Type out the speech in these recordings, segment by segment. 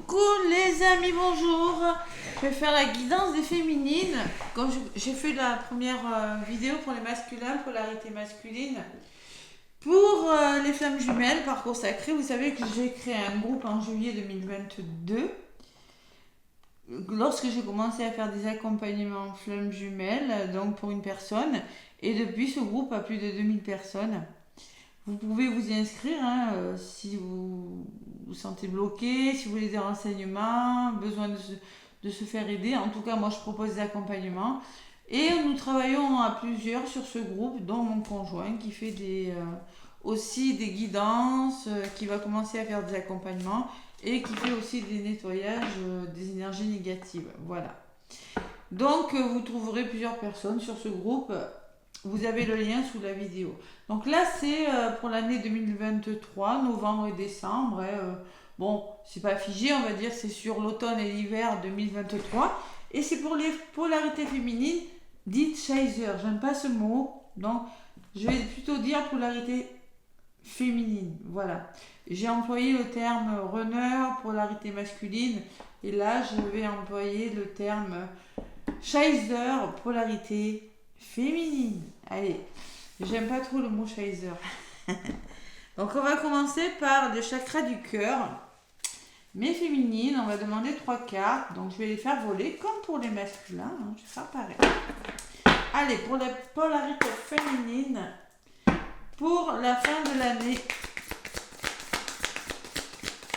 Coucou les amis, bonjour. Je vais faire la guidance des féminines. Comme j'ai fait la première vidéo pour les masculins, polarité masculine. Pour les flammes jumelles, parcours sacré, vous savez que j'ai créé un groupe en juillet 2022. Lorsque j'ai commencé à faire des accompagnements flammes jumelles, donc pour une personne. Et depuis, ce groupe a plus de 2000 personnes. Vous pouvez vous y inscrire si vous vous sentez bloqué, si vous voulez des renseignements, besoin de se faire aider. En tout cas, moi, je propose des accompagnements. Et nous travaillons à plusieurs sur ce groupe, dont mon conjoint qui fait aussi des guidances, qui va commencer à faire des accompagnements et qui fait aussi des nettoyages des énergies négatives. Voilà. Donc, vous trouverez plusieurs personnes sur ce groupe. Vous avez le lien sous la vidéo. Donc là, c'est pour l'année 2023, novembre et décembre. Bon, c'est pas figé, on va dire, c'est sur l'automne et l'hiver 2023. Et c'est pour les polarités féminines dites chaser. J'aime pas ce mot, donc je vais plutôt dire polarité féminine. Voilà. J'ai employé le terme runner, polarité masculine. Et là, je vais employer le terme chaser, polarité féminine. Allez, j'aime pas trop le mot chaser. Donc on va commencer par le chakra du cœur. Mais féminines, on va demander 3 cartes. Donc je vais les faire voler comme pour les masculins. Je vais faire pareil. Allez, pour la polarité féminine, pour la fin de l'année,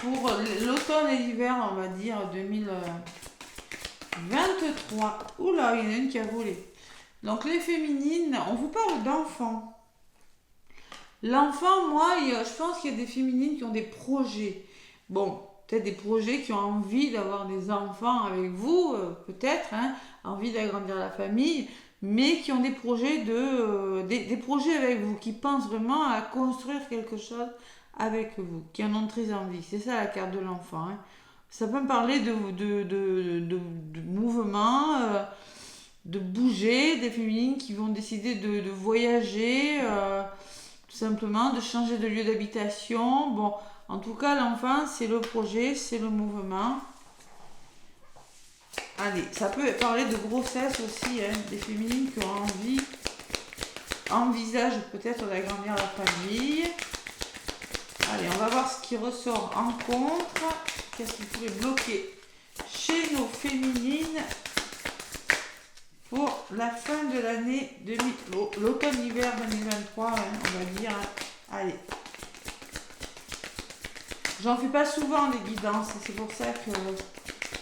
pour l'automne et l'hiver, on va dire 2023. Oula, il y en a une qui a volé. Donc les féminines, on vous parle d'enfants. L'enfant, moi, je pense qu'il y a des féminines qui ont des projets. Bon, peut-être des projets qui ont envie d'avoir des enfants avec vous, peut-être, envie d'agrandir la famille, mais qui ont des projets des projets avec vous, qui pensent vraiment à construire quelque chose avec vous, qui en ont très envie. C'est ça la carte de l'enfant. Ça peut me parler de mouvement, de bouger, des féminines qui vont décider de voyager, tout simplement, de changer de lieu d'habitation. Bon, en tout cas, l'enfant, c'est le projet, c'est le mouvement. Allez, ça peut parler de grossesse aussi, des féminines qui ont envie, envisagent peut-être d'agrandir la famille. Allez, on va voir ce qui ressort en contre. Qu'est-ce qui pourrait bloquer chez nos féminines pour la fin de l'année, l'automne-hiver 2023, on va dire. Allez. J'en fais pas souvent des guidances, c'est pour ça que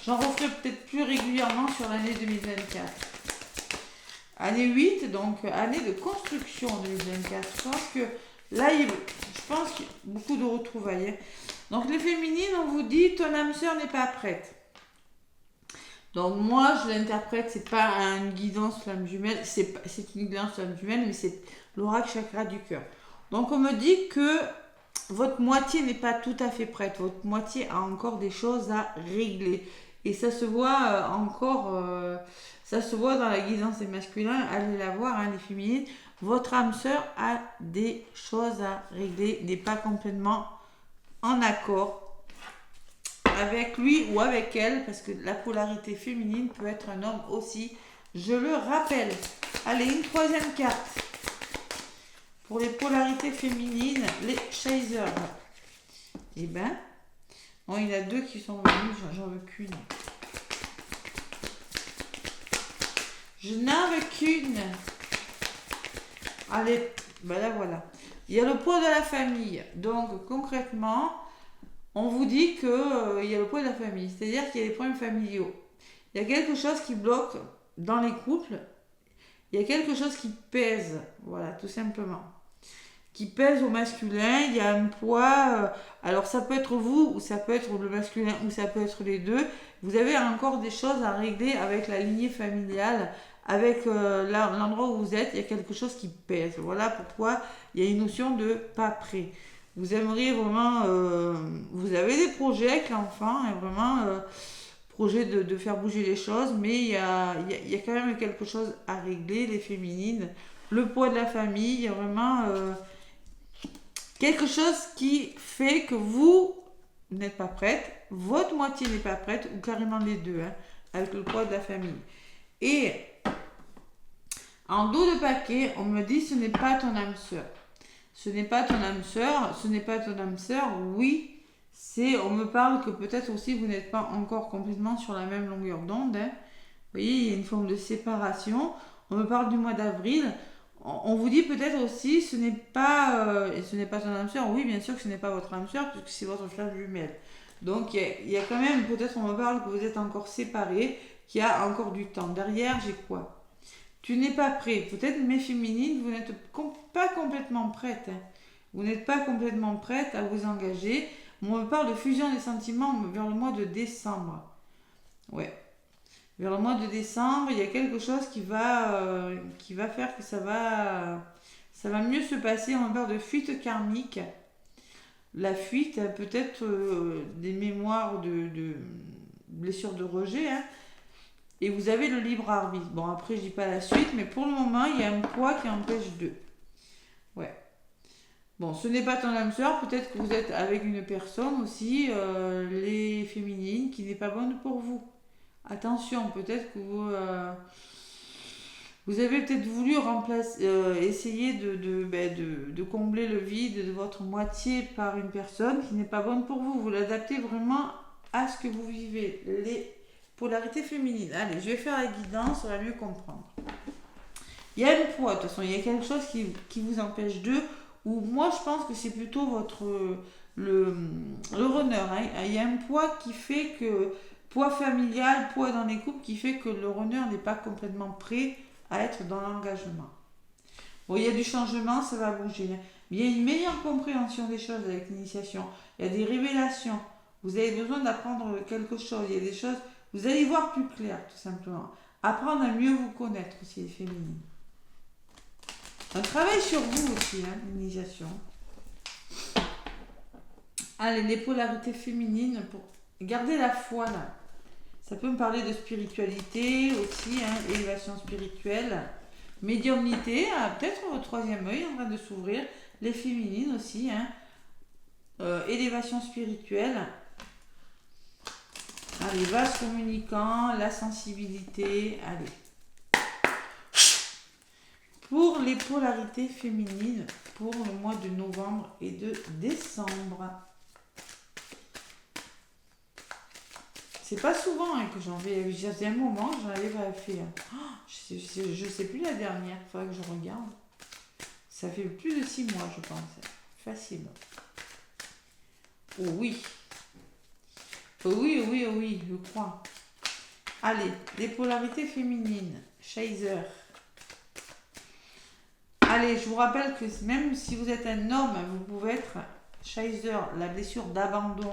j'en referai peut-être plus régulièrement sur l'année 2024. Année 8, donc année de construction 2024. Je pense que là, il y a beaucoup de retrouvailles. Donc les féminines, on vous dit, ton âme sœur n'est pas prête. Donc moi, je l'interprète, c'est pas une guidance flamme jumelle, c'est une guidance flamme jumelle, mais c'est l'oracle chakra du cœur. Donc on me dit que votre moitié n'est pas tout à fait prête, votre moitié a encore des choses à régler. Et ça se voit ça se voit dans la guidance des masculins, allez la voir, les féminines. Votre âme sœur a des choses à régler, n'est pas complètement en accord avec lui ou avec elle, parce que la polarité féminine peut être un homme aussi, je le rappelle. Allez, une troisième carte pour les polarités féminines, les chasers. Eh ben, bon, il y en a 2 qui sont venus, j'en veux qu'une. Je n'en veux qu'une. Allez, ben là voilà. Il y a le poids de la famille. Donc concrètement, on vous dit qu'il y a le poids de la famille, c'est-à-dire qu'il y a des problèmes familiaux. Il y a quelque chose qui bloque dans les couples, il y a quelque chose qui pèse, voilà, tout simplement. Qui pèse au masculin, il y a un poids, alors ça peut être vous, ou ça peut être le masculin, ou ça peut être les deux. Vous avez encore des choses à régler avec la lignée familiale, avec l'endroit où vous êtes, il y a quelque chose qui pèse. Voilà pourquoi il y a une notion de pas prêt. Vous aimeriez vraiment, vous avez des projets avec l'enfant, vraiment projet de faire bouger les choses, mais il y a quand même quelque chose à régler, les féminines, le poids de la famille, il y a vraiment quelque chose qui fait que vous vous n'êtes pas prête, votre moitié n'est pas prête, ou carrément les deux, hein, avec le poids de la famille. Et en dos de paquet, on me dit ce n'est pas ton âme sœur. Ce n'est pas ton âme sœur, ce n'est pas ton âme sœur, oui, on me parle que peut-être aussi vous n'êtes pas encore complètement sur la même longueur d'onde. Hein. Vous voyez, il y a une forme de séparation. On me parle du mois d'avril. On vous dit peut-être aussi ce n'est pas ton âme sœur. Oui, bien sûr que ce n'est pas votre âme sœur puisque c'est votre flamme jumelle. Donc il y a quand même, peut-être on me parle que vous êtes encore séparés, qu'il y a encore du temps. Derrière, j'ai quoi? Tu n'es pas prêt. Peut-être mes féminines, vous n'êtes pas complètement prêtes. Hein. Vous n'êtes pas complètement prête à vous engager. On me parle de fusion des sentiments vers le mois de décembre. Ouais. Vers le mois de décembre, il y a quelque chose qui va faire que ça va mieux se passer. On me parle de fuite karmique. La fuite, peut-être des mémoires de blessures de rejet. Hein. Et vous avez le libre arbitre. Bon, après, je dis pas la suite, mais pour le moment, il y a un poids qui empêche deux. Ouais. Bon, ce n'est pas ton âme sœur, peut-être que vous êtes avec une personne aussi, les féminines, qui n'est pas bonne pour vous. Attention, peut-être que vous avez peut-être voulu essayer de combler le vide de votre moitié par une personne qui n'est pas bonne pour vous. Vous l'adaptez vraiment à ce que vous vivez. Les polarités féminines. Allez, je vais faire la guidance, on va mieux comprendre. Il y a une poids, de toute façon, il y a quelque chose qui vous empêche d'eux. Ou moi je pense que c'est plutôt le runner. Hein. Il y a un poids qui fait que, poids familial, poids dans les couples, qui fait que le runner n'est pas complètement prêt à être dans l'engagement. Bon, il y a du changement, ça va bouger. Hein. Il y a une meilleure compréhension des choses avec l'initiation. Il y a des révélations. Vous avez besoin d'apprendre quelque chose. Il y a des choses, vous allez voir plus clair, tout simplement. Apprendre à mieux vous connaître aussi, les féminines. Un travail sur vous aussi, hein, l'initiation. Allez, les polarités féminines, pour garder la foi là. Ça peut me parler de spiritualité aussi, hein, élévation spirituelle, médiumnité, peut-être votre troisième œil en train de s'ouvrir. Les féminines aussi, hein, élévation spirituelle. Allez, vase communicant, la sensibilité, allez. Pour les polarités féminines pour le mois de novembre et de décembre. C'est pas souvent hein, que j'en vais. Il y a un moment, j'en avais pas fait. Oh, je sais plus la dernière, il faudrait que je regarde. Ça fait plus de 6 mois, je pense. Facile. Oh oui. Oh oui, oh oui, oh oui, je crois. Allez, les polarités féminines. Chaser. Allez, je vous rappelle que même si vous êtes un homme, vous pouvez être chaser, la blessure d'abandon.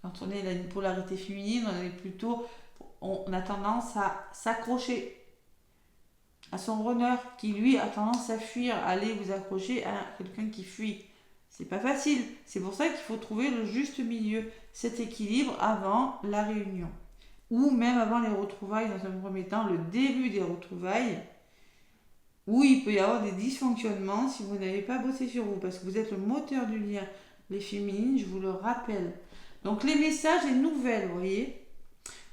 Quand on est dans une polarité féminine, on a tendance à s'accrocher à son runner qui lui a tendance à fuir, aller vous accrocher à quelqu'un qui fuit. C'est pas facile. C'est pour ça qu'il faut trouver le juste milieu, cet équilibre avant la réunion. Ou même avant les retrouvailles dans un premier temps, le début des retrouvailles. Où il peut y avoir des dysfonctionnements si vous n'avez pas bossé sur vous, parce que vous êtes le moteur du lien. Les féminines, je vous le rappelle. Donc les messages et nouvelles, vous voyez.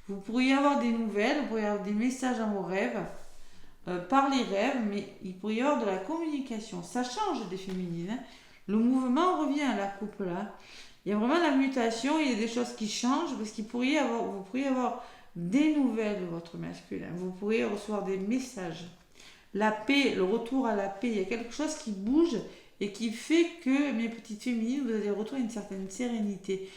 Vous pourriez avoir des nouvelles, vous pourriez avoir des messages dans vos rêves, par les rêves, mais il pourrait y avoir de la communication. Ça change des féminines. Hein. Le mouvement revient à la coupe là. Il y a vraiment la mutation, il y a des choses qui changent, parce vous pourriez avoir des nouvelles de votre masculin. Vous pourriez recevoir des messages. La paix, le retour à la paix, il y a quelque chose qui bouge et qui fait que, mes petites féminines, vous allez retrouver une certaine sérénité.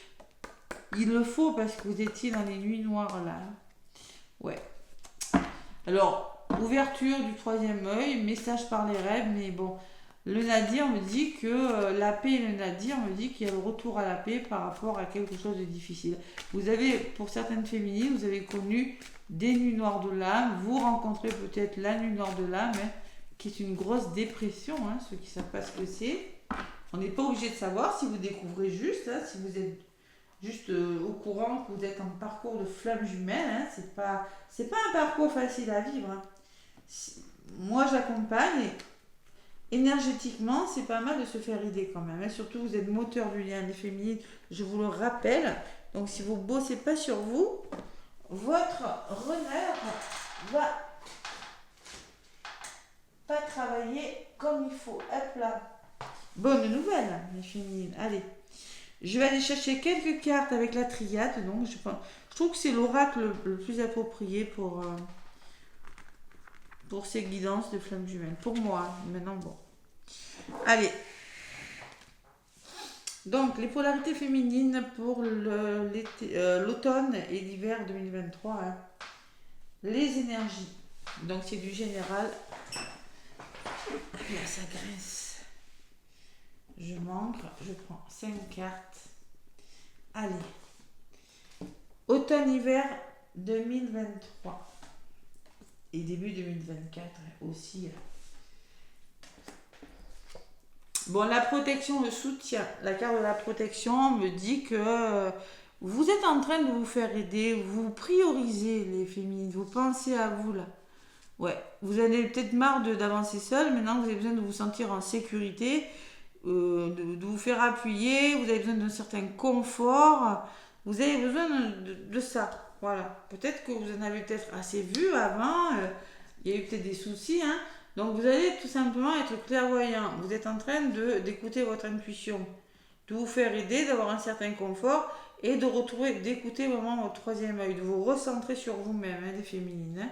Il le faut parce que vous étiez dans les nuits noires là. Ouais. Alors, ouverture du troisième œil, message par les rêves, mais bon, le nadir me dit que la paix et le nadir me dit qu'il y a le retour à la paix par rapport à quelque chose de difficile. Vous avez, pour certaines féminines, vous avez connu des nuits noires de l'âme, vous rencontrez peut-être la nuit noire de l'âme, hein, qui est une grosse dépression, hein, ceux qui ne savent pas ce que c'est. On n'est pas obligé de savoir si vous découvrez juste, hein, si vous êtes juste au courant que vous êtes en parcours de flamme jumelle, hein, c'est pas un parcours facile à vivre. Hein. Moi j'accompagne énergétiquement, c'est pas mal de se faire aider quand même, hein. Surtout, vous êtes moteur du lien des féminines, je vous le rappelle. Donc, si vous ne bossez pas sur vous, votre runner va pas travailler comme il faut. Hop là. Bonne nouvelle, les féminines. Allez. Je vais aller chercher quelques cartes avec la triade. Donc, je trouve que c'est l'oracle le plus approprié pour ces guidances de flammes jumelles. Pour moi, maintenant, bon. Allez. Donc, les polarités féminines pour l'automne et l'hiver 2023. Hein. Les énergies. Donc, c'est du général. Là, ça grince. Je manque. Je prends 5 cartes. Allez. Automne-hiver 2023. Et début 2024 aussi. Bon, la protection, le soutien. La carte de la protection me dit que vous êtes en train de vous faire aider. Vous priorisez les féminines. Vous pensez à vous là. Ouais, vous avez peut-être marre d'avancer seul. Maintenant, vous avez besoin de vous sentir en sécurité, de vous faire appuyer. Vous avez besoin d'un certain confort. Vous avez besoin de ça. Voilà. Peut-être que vous en avez peut-être assez vu avant. Il y a eu peut-être des soucis. Hein. Donc, vous allez tout simplement être clairvoyant. Vous êtes en train d'écouter votre intuition, de vous faire aider, d'avoir un certain confort et d'écouter vraiment votre troisième œil, de vous recentrer sur vous-même, hein, les féminines. Hein.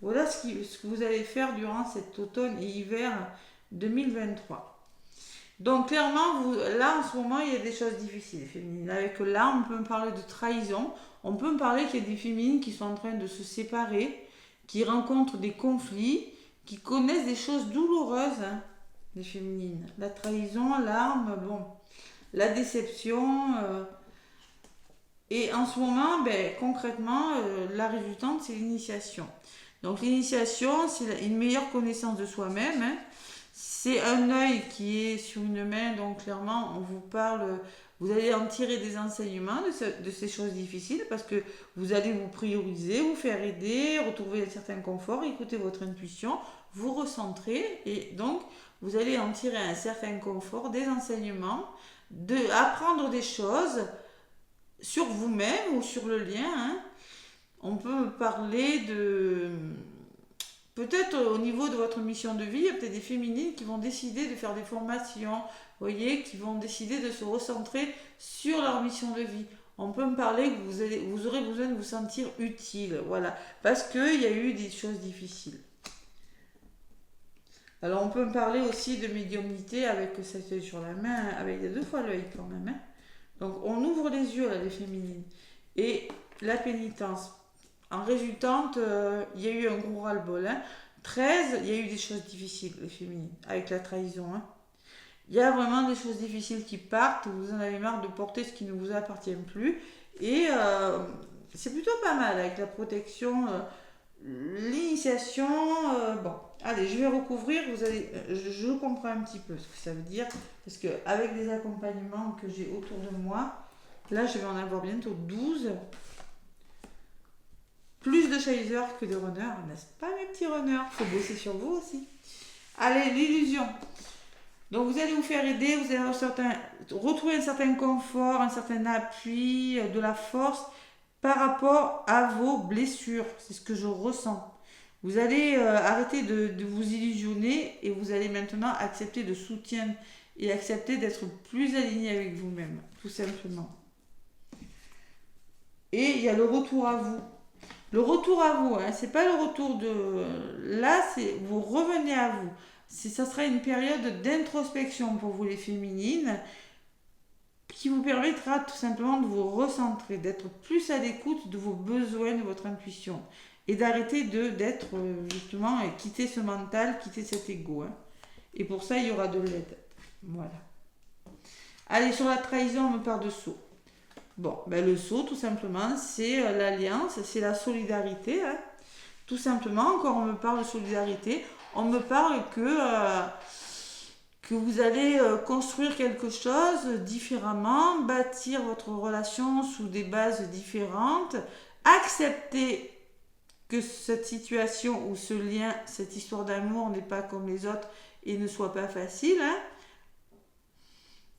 Voilà ce que vous allez faire durant cet automne et hiver 2023. Donc clairement, là en ce moment, il y a des choses difficiles féminines. Avec là, on peut me parler de trahison. On peut me parler qu'il y a des féminines qui sont en train de se séparer, qui rencontrent des conflits, qui connaissent des choses douloureuses, hein, les féminines. La trahison, l'arme, bon, la déception. Et en ce moment, concrètement, la résultante, c'est l'initiation. Donc l'initiation, c'est une meilleure connaissance de soi-même. Hein. C'est un œil qui est sur une main, donc clairement, on vous parle, vous allez en tirer des enseignements de ces choses difficiles parce que vous allez vous prioriser, vous faire aider, retrouver un certain confort, écouter votre intuition, vous recentrer et donc vous allez en tirer un certain confort, des enseignements, apprendre des choses sur vous-même ou sur le lien. Hein. On peut parler de... Peut-être au niveau de votre mission de vie, il y a peut-être des féminines qui vont décider de faire des formations, vous voyez, qui vont décider de se recentrer sur leur mission de vie. On peut me parler que vous aurez besoin de vous sentir utile, voilà, parce qu'il y a eu des choses difficiles. Alors on peut me parler aussi de médiumnité avec cet œil sur la main, avec 2 fois l'œil quand même. Hein. Donc on ouvre les yeux là, les féminines. Et la pénitence. En résultante, il y a eu un gros ras-le-bol. Hein. 13, il y a eu des choses difficiles, les féminines, avec la trahison. Hein. Il y a vraiment des choses difficiles qui partent, vous en avez marre de porter ce qui ne vous appartient plus. Et c'est plutôt pas mal avec la protection, l'initiation. Bon, allez, je vais recouvrir, je comprends un petit peu ce que ça veut dire. Parce qu'avec des accompagnements que j'ai autour de moi, là je vais en avoir bientôt 12. Plus de chasers que de runners, n'est-ce pas mes petits runners? Faut bosser sur vous aussi. Allez, l'illusion. Donc vous allez vous faire aider, vous allez retrouver un certain confort, un certain appui, de la force par rapport à vos blessures. C'est ce que je ressens. Vous allez arrêter de vous illusionner et vous allez maintenant accepter de soutien et accepter d'être plus aligné avec vous-même, tout simplement. Et il y a le retour à vous. Le retour à vous, hein, c'est pas le retour de... Là, c'est vous revenez à vous. Ça sera une période d'introspection pour vous les féminines qui vous permettra tout simplement de vous recentrer, d'être plus à l'écoute de vos besoins, de votre intuition et d'arrêter d'être justement, quitter ce mental, quitter cet ego. Hein. Et pour ça, il y aura de l'aide. Voilà. Allez, sur la trahison, on me parle de saut. Bon, le saut, tout simplement, c'est l'alliance, c'est la solidarité. Hein. Tout simplement, encore on me parle de solidarité, on me parle que vous allez construire quelque chose différemment, bâtir votre relation sous des bases différentes, accepter que cette situation ou ce lien, cette histoire d'amour n'est pas comme les autres et ne soit pas facile, hein.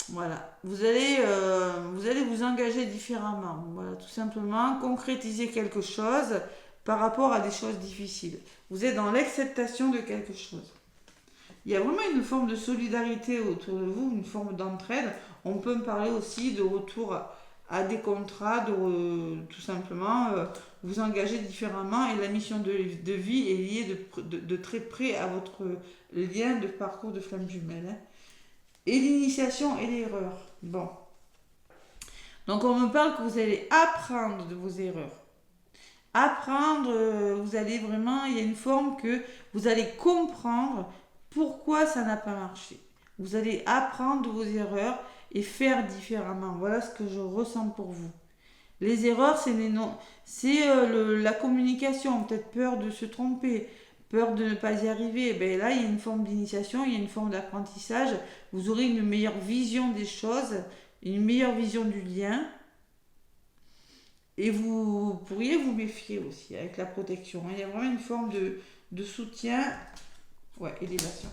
Voilà, vous allez vous engager différemment. Voilà, tout simplement, concrétiser quelque chose par rapport à des choses difficiles. Vous êtes dans l'acceptation de quelque chose. Il y a vraiment une forme de solidarité autour de vous, une forme d'entraide. On peut me parler aussi de retour à des contrats, tout simplement vous engager différemment. Et la mission de vie est liée de très près à votre lien de parcours de flamme jumelle, hein. Et l'initiation et l'erreur. Bon. Donc on me parle que vous allez apprendre de vos erreurs. Apprendre, vous allez vraiment, il y a une forme que vous allez comprendre pourquoi ça n'a pas marché. Vous allez apprendre de vos erreurs et faire différemment. Voilà ce que je ressens pour vous. Les erreurs, c'est la communication, peut-être peur de se tromper, peur de ne pas y arriver. Ben là, il y a une forme d'initiation, il y a une forme d'apprentissage. Vous aurez une meilleure vision des choses, une meilleure vision du lien. Et vous pourriez vous méfier aussi avec la protection. Il y a vraiment une forme de soutien, élévation.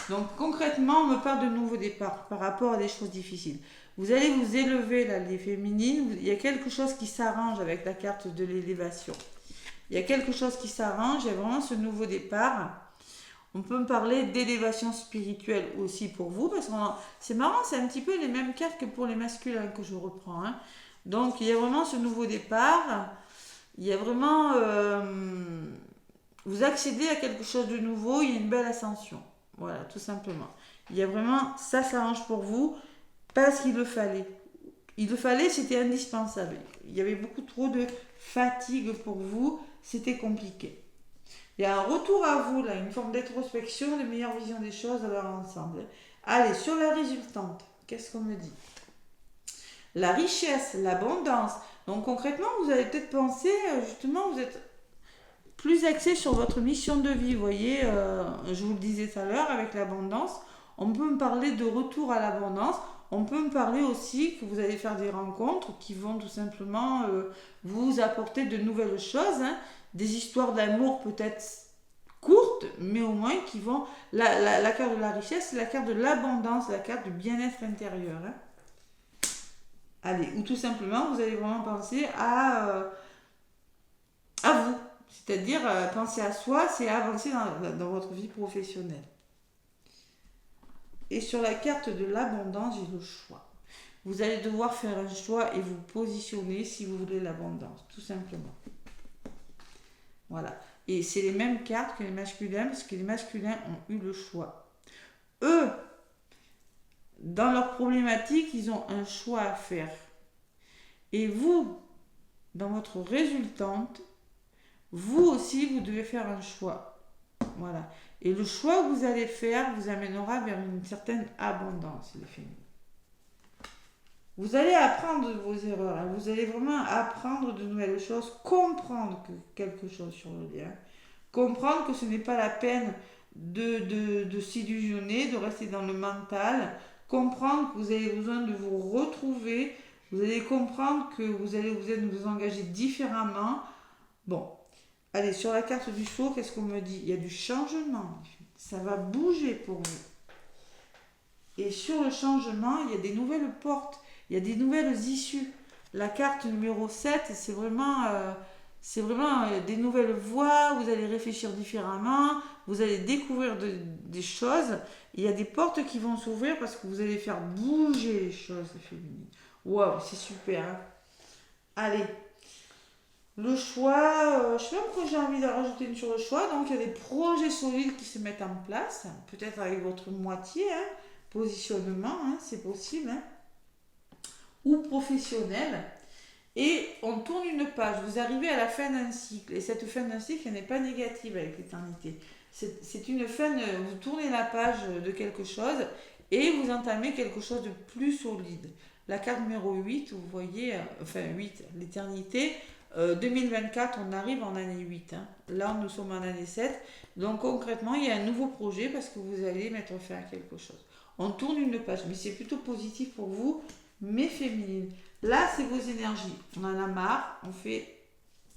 Donc concrètement, on me parle de nouveau départ par rapport à des choses difficiles. Vous allez vous élever là, les féminines. Il y a quelque chose qui s'arrange avec la carte de l'élévation. Il y a quelque chose qui s'arrange. Il y a vraiment ce nouveau départ. On peut me parler d'élévation spirituelle aussi pour vous, parce que c'est marrant, c'est un petit peu les mêmes cartes que pour les masculins que je reprends, hein. Donc il y a vraiment ce nouveau départ. Il y a vraiment vous accédez à quelque chose de nouveau. Il y a une belle ascension. Voilà, tout simplement. Il y a vraiment, ça s'arrange pour vous parce qu'il le fallait. Il le fallait, c'était indispensable. Il y avait beaucoup trop de fatigue pour vous, c'était compliqué. Il y a un retour à vous, là, une forme d'introspection, de meilleure vision des choses alors ensemble. Allez, sur la résultante, qu'est-ce qu'on me dit? La richesse, l'abondance. Donc concrètement, vous allez peut-être penser, justement, vous êtes plus axé sur votre mission de vie. Vous voyez, je vous le disais tout à l'heure, avec l'abondance, on peut me parler de retour à l'abondance. On peut me parler aussi que vous allez faire des rencontres qui vont tout simplement vous apporter de nouvelles choses, hein, des histoires d'amour peut-être courtes, mais au moins qui vont... La carte de la richesse, c'est la carte de l'abondance, la carte du bien-être intérieur, hein. Allez, ou tout simplement, vous allez vraiment penser à vous. C'est-à-dire, penser à soi, c'est avancer dans votre vie professionnelle. Et sur la carte de l'abondance, j'ai le choix. Vous allez devoir faire un choix et vous positionner si vous voulez l'abondance, tout simplement. Voilà. Et c'est les mêmes cartes que les masculins, parce que les masculins ont eu le choix. Eux, dans leurs problématiques, ils ont un choix à faire. Et vous, dans votre résultante, vous aussi, vous devez faire un choix. Voilà. Et le choix que vous allez faire vous amènera vers une certaine abondance, les féminines. Vous allez apprendre de vos erreurs, hein. Vous allez vraiment apprendre de nouvelles choses, comprendre quelque chose sur le lien, comprendre que ce n'est pas la peine de s'illusionner, de rester dans le mental, comprendre que vous avez besoin de vous retrouver, vous allez comprendre que vous allez vous engager différemment. Bon, allez, sur la carte du show, qu'est-ce qu'on me dit? Il y a du changement, ça va bouger pour vous. Et sur le changement, il y a des nouvelles portes, il y a des nouvelles issues. La carte numéro 7, c'est vraiment des nouvelles voies, vous allez réfléchir différemment, vous allez découvrir des choses. Il y a des portes qui vont s'ouvrir parce que vous allez faire bouger les choses féminines. Waouh, c'est super, hein. Allez, le choix, je sais pas pourquoi j'ai envie de rajouter une sur le choix. Donc il y a des projets solides qui se mettent en place, peut-être avec votre moitié, hein, positionnement, hein, c'est possible, hein, ou professionnel. Et on tourne une page, vous arrivez à la fin d'un cycle, et cette fin d'un cycle, elle n'est pas négative avec l'éternité. C'est une fin, vous tournez la page de quelque chose, et vous entamez quelque chose de plus solide. La carte numéro 8, vous voyez, 8, l'éternité, 2024, on arrive en année 8, hein. Là, nous sommes en année 7. Donc concrètement, il y a un nouveau projet parce que vous allez mettre fin à quelque chose. On tourne une page, mais c'est plutôt positif pour vous, mais féminine. Là, c'est vos énergies. On en a marre, on fait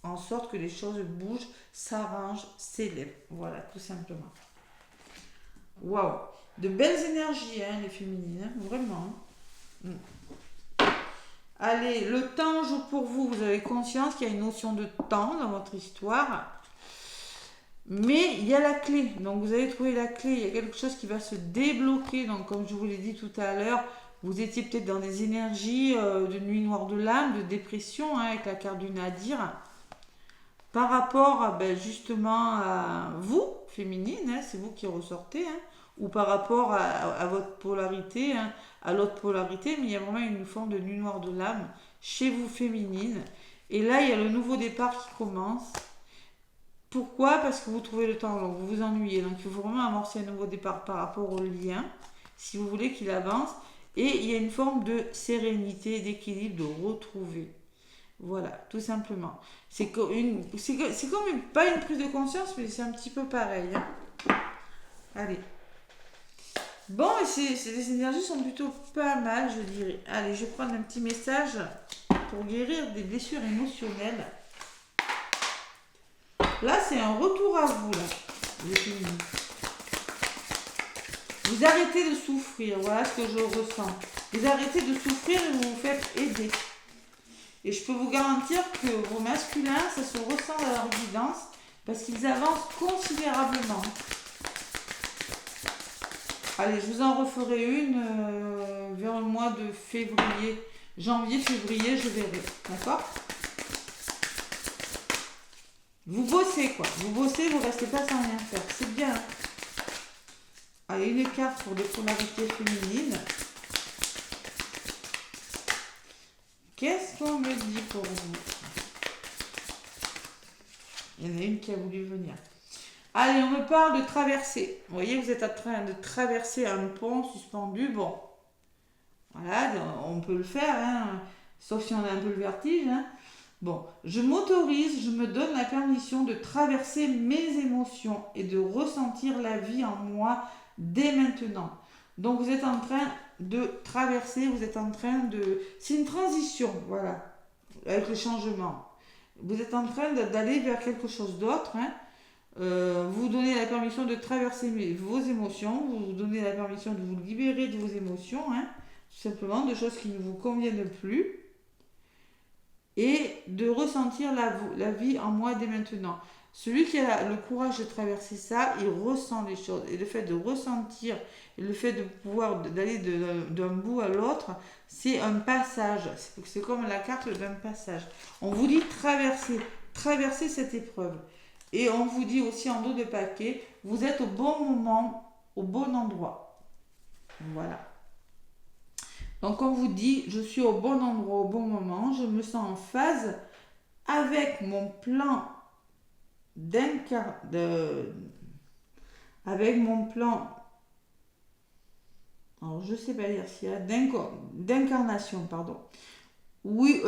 en sorte que les choses bougent, s'arrangent, s'élèvent. Voilà, tout simplement. Waouh. De belles énergies, hein, les féminines, hein, vraiment. Hein. Allez, le temps joue pour vous. Vous avez conscience qu'il y a une notion de temps dans votre histoire. Mais il y a la clé. Donc vous avez trouvé la clé. Il y a quelque chose qui va se débloquer. Donc comme je vous l'ai dit tout à l'heure, vous étiez peut-être dans des énergies de nuit noire de l'âme, de dépression, hein, avec la carte du Nadir. Par rapport justement à vous, féminine, hein, c'est vous qui ressortez, hein, ou par rapport à votre polarité, hein, à l'autre polarité, mais il y a vraiment une forme de nuit noire de l'âme chez vous, féminine. Et là, il y a le nouveau départ qui commence. Pourquoi? Parce que vous trouvez le temps long, vous vous ennuyez. Donc il faut vraiment amorcer un nouveau départ par rapport au lien, si vous voulez qu'il avance. Et il y a une forme de sérénité, d'équilibre, de retrouver. Voilà, tout simplement. C'est comme pas une prise de conscience, mais c'est un petit peu pareil. Hein. Allez. Bon, les énergies sont plutôt pas mal, je dirais. Allez, je vais prendre un petit message pour guérir des blessures émotionnelles. Là, c'est un retour à vous, là. Vous arrêtez de souffrir, voilà ce que je ressens. Vous arrêtez de souffrir et vous vous faites aider. Et je peux vous garantir que vos masculins, ça se ressent dans leur guidance parce qu'ils avancent considérablement. Allez, je vous en referai une vers le mois de février. Janvier, février, je verrai. D'accord? Vous bossez, quoi. Vous bossez, vous restez pas sans rien faire. C'est bien. Allez, une carte pour des polarités féminines. Qu'est-ce qu'on me dit pour vous? Il y en a une qui a voulu venir. Allez, on me parle de traverser. Vous voyez, vous êtes en train de traverser un pont suspendu. Bon, voilà, on peut le faire, hein, sauf si on a un peu le vertige. Hein. Bon, je m'autorise, je me donne la permission de traverser mes émotions et de ressentir la vie en moi dès maintenant. Donc, vous êtes en train de traverser, vous êtes en train de... C'est une transition, voilà, avec le changement. Vous êtes en train d'aller vers quelque chose d'autre, hein. Vous donnez la permission de traverser vos émotions, vous donnez la permission de vous libérer de vos émotions, hein, tout simplement, de choses qui ne vous conviennent plus, et de ressentir la vie en moi dès maintenant. Celui qui a le courage de traverser ça, il ressent les choses. Et le fait de ressentir, et le fait de pouvoir d'aller d'un bout à l'autre, c'est un passage. C'est comme la carte d'un passage. On vous dit traverser cette épreuve. Et on vous dit aussi en dos de paquet, vous êtes au bon moment, au bon endroit. Voilà. Donc on vous dit, je suis au bon endroit, au bon moment, je me sens en phase avec mon plan avec mon plan, alors je sais pas dire s'il y a d'incarnation, pardon. Oui,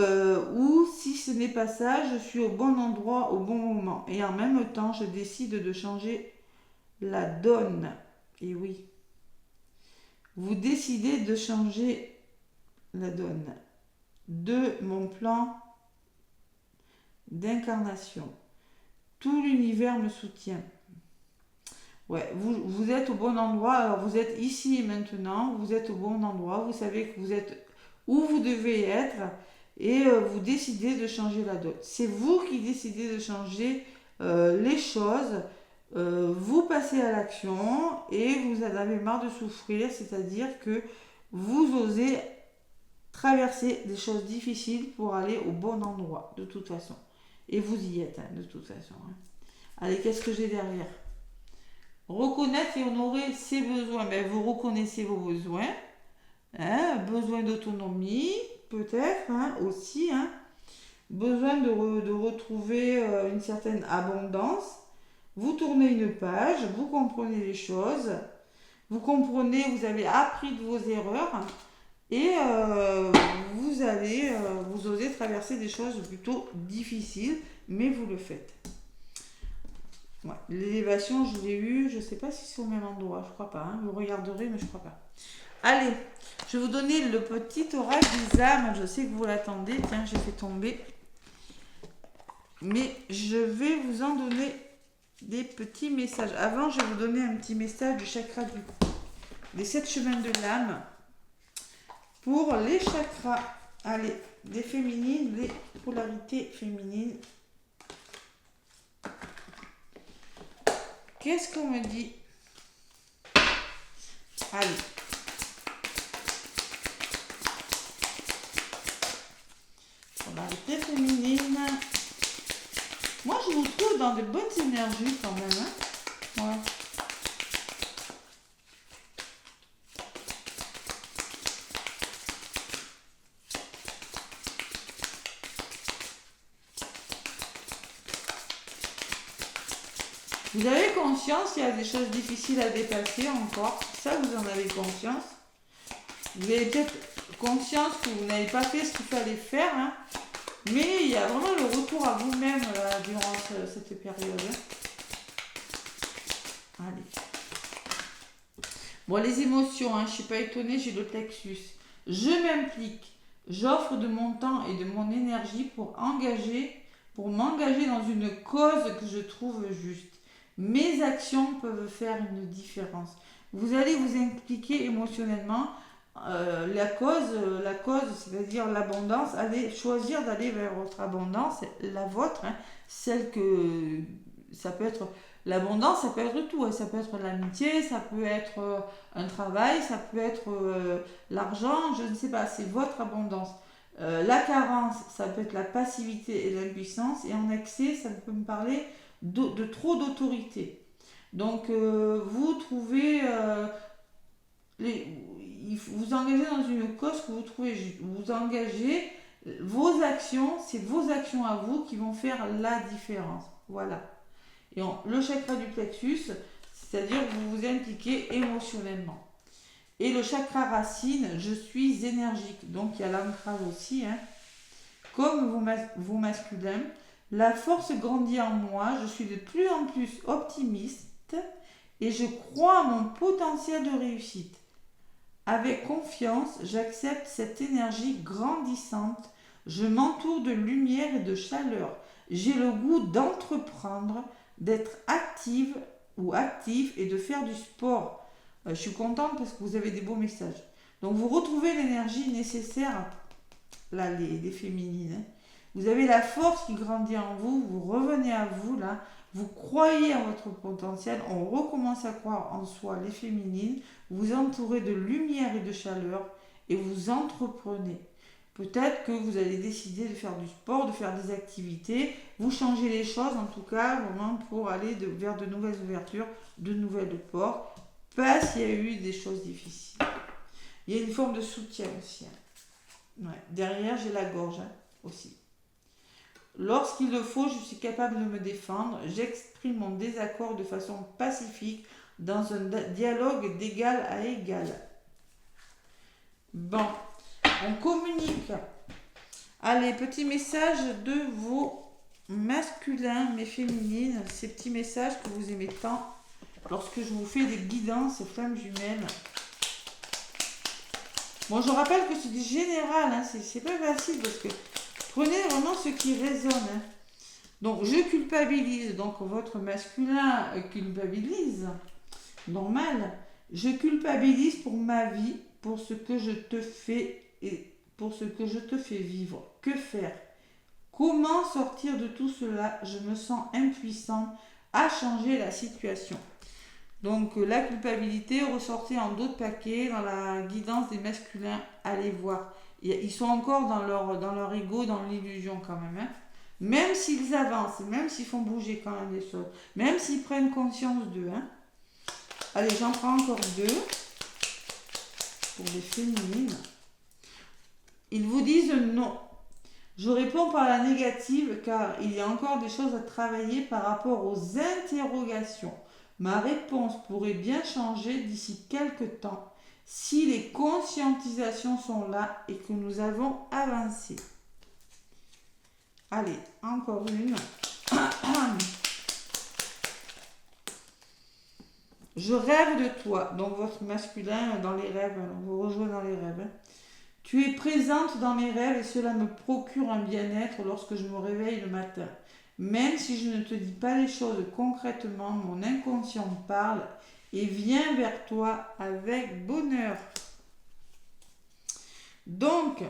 ou si ce n'est pas ça, je suis au bon endroit au bon moment. Et en même temps, je décide de changer la donne. Et oui, vous décidez de changer la donne de mon plan d'incarnation. Tout l'univers me soutient. Ouais, vous êtes au bon endroit. Alors vous êtes ici et maintenant. Vous êtes au bon endroit. Vous savez que vous êtes où vous devez être. Et vous décidez de changer la donne. C'est vous qui décidez de changer les choses. Vous passez à l'action et vous en avez marre de souffrir. C'est-à-dire que vous osez traverser des choses difficiles pour aller au bon endroit, de toute façon. Et vous y êtes, hein, de toute façon. Hein. Allez, qu'est-ce que j'ai derrière? Reconnaître et honorer ses besoins. Ben, vous reconnaissez vos besoins. Hein, besoin d'autonomie, peut-être, hein, aussi. Hein. Besoin de retrouver une certaine abondance. Vous tournez une page, vous comprenez les choses. Vous comprenez, vous avez appris de vos erreurs. Et vous allez, vous osez traverser des choses plutôt difficiles, mais vous le faites. Ouais. L'élévation, je l'ai eu, je ne sais pas si c'est au même endroit, je crois pas. Hein. Vous regarderez, mais je ne crois pas. Allez, je vais vous donner le petit oracle des âmes. Je sais que vous l'attendez. Tiens, j'ai fait tomber. Mais je vais vous en donner des petits messages. Avant, je vais vous donner un petit message du chakra des 7 chemins de l'âme pour les chakras. Allez, des féminines, des polarités féminines. Qu'est-ce qu'on me dit? Allez. Polarité féminine. Moi, je vous trouve dans de bonnes énergies quand même. Hein, ouais. Vous avez conscience qu'il y a des choses difficiles à dépasser encore. Ça, vous en avez conscience. Vous avez peut-être conscience que vous n'avez pas fait ce qu'il fallait faire. Hein, mais il y a vraiment le retour à vous-même durant cette période. Hein. Allez. Bon, les émotions, hein, je ne suis pas étonnée, j'ai le plexus. Je m'implique. J'offre de mon temps et de mon énergie pour m'engager dans une cause que je trouve juste. Mes actions peuvent faire une différence. Vous allez vous impliquer émotionnellement. La cause, c'est-à-dire l'abondance, allez choisir d'aller vers votre abondance, la vôtre, hein, celle que ça peut être l'abondance, ça peut être tout, hein, ça peut être l'amitié, ça peut être un travail, ça peut être l'argent, je ne sais pas, c'est votre abondance. La carence, ça peut être la passivité et l'impuissance, et en excès, ça peut me parler de trop d'autorité. Donc vous trouvez vous engagez dans une cause que vous trouvez juste. Vous engagez vos actions, c'est vos actions à vous qui vont faire la différence. Voilà. Et le chakra du plexus, c'est-à-dire que vous vous impliquez émotionnellement. Et le chakra racine, je suis énergique. Donc il y a l'ancrage aussi. Hein. Comme vos masculins, la force grandit en moi. Je suis de plus en plus optimiste et je crois à mon potentiel de réussite. Avec confiance, j'accepte cette énergie grandissante. Je m'entoure de lumière et de chaleur. J'ai le goût d'entreprendre, d'être active ou actif et de faire du sport. Je suis contente parce que vous avez des beaux messages. Donc vous retrouvez l'énergie nécessaire, là, les féminines. Hein. Vous avez la force qui grandit en vous, vous revenez à vous, là. Vous croyez en votre potentiel, on recommence à croire en soi, les féminines, vous entourez de lumière et de chaleur et vous entreprenez. Peut-être que vous allez décider de faire du sport, de faire des activités, vous changez les choses en tout cas vraiment pour aller vers de nouvelles ouvertures, de nouvelles portes, parce qu'il y a eu des choses difficiles. Il y a une forme de soutien aussi. Hein. Ouais. Derrière, j'ai la gorge hein, aussi. Lorsqu'il le faut, je suis capable de me défendre. J'exprime mon désaccord de façon pacifique dans un dialogue d'égal à égal. Bon, on communique. Allez, petit message de vos masculins, mes féminines, ces petits messages que vous aimez tant lorsque je vous fais des guidances flammes jumelles. Bon, je rappelle que c'est du général, hein, c'est pas facile parce que prenez vraiment ce qui résonne. Hein. Donc, je culpabilise. Donc, votre masculin culpabilise. Normal. Je culpabilise pour ma vie, pour ce que je te fais et pour ce que je te fais vivre. Que faire? Comment sortir de tout cela? Je me sens impuissant à changer la situation. Donc, la culpabilité, ressortez en d'autres paquets dans la guidance des masculins. Allez voir. Ils sont encore dans leur ego, dans l'illusion quand même. Hein. Même s'ils avancent, même s'ils font bouger quand même les choses, même s'ils prennent conscience d'eux. Hein. Allez, j'en prends encore 2 pour les féminines. Ils vous disent non. Je réponds par la négative car il y a encore des choses à travailler par rapport aux interrogations. Ma réponse pourrait bien changer d'ici quelques temps si les conscientisations sont là et que nous avons avancé. Allez, encore une. Je rêve de toi. Donc votre masculin dans les rêves, vous rejoignez dans les rêves. Tu es présente dans mes rêves et cela me procure un bien-être lorsque je me réveille le matin. Même si je ne te dis pas les choses concrètement, mon inconscient parle et vient vers toi avec bonheur. Donc,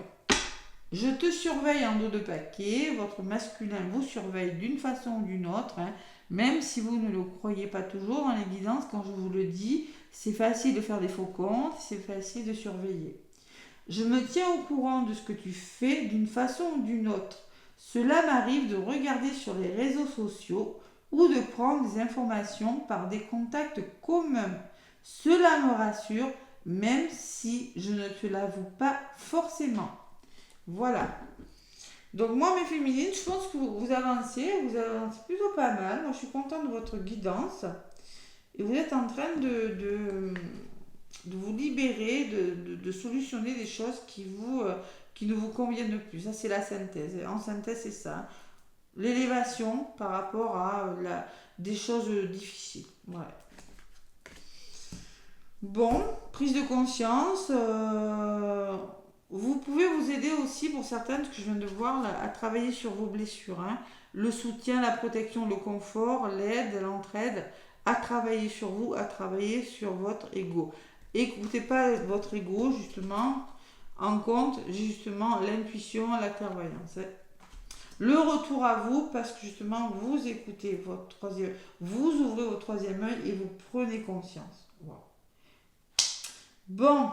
je te surveille en dos de paquet, votre masculin vous surveille d'une façon ou d'une autre, hein, même si vous ne le croyez pas toujours dans les guidances, quand je vous le dis, c'est facile de faire des faux comptes, c'est facile de surveiller. Je me tiens au courant de ce que tu fais d'une façon ou d'une autre. Cela m'arrive de regarder sur les réseaux sociaux ou de prendre des informations par des contacts communs. Cela me rassure, même si je ne te l'avoue pas forcément. Voilà. Donc moi, mes féminines, je pense que vous avancez plutôt pas mal. Moi, je suis contente de votre guidance. Et vous êtes en train de vous libérer, de solutionner des choses qui ne vous conviennent plus. Ça, c'est la synthèse. En synthèse, c'est ça. L'élévation par rapport à des choses difficiles. Ouais. Bon, prise de conscience. Vous pouvez vous aider aussi, pour certaines, ce que je viens de voir, là, à travailler sur vos blessures. Hein. Le soutien, la protection, le confort, l'aide, l'entraide, à travailler sur vous, à travailler sur votre ego. Écoutez pas votre ego, justement, en compte, justement, l'intuition, la clairvoyance. Hein. Le retour à vous, parce que justement, vous écoutez votre troisième, vous ouvrez votre troisième œil et vous prenez conscience. Wow. Bon.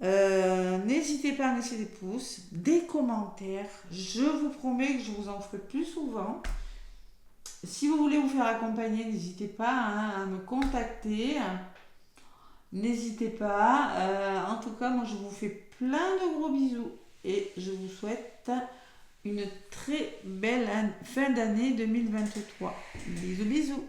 N'hésitez pas à laisser des pouces, des commentaires. Je vous promets que je vous en ferai plus souvent. Si vous voulez vous faire accompagner, n'hésitez pas à me contacter. N'hésitez pas. En tout cas, moi, je vous fais plein de gros bisous et je vous souhaite une très belle fin d'année 2023. Bisous, bisous.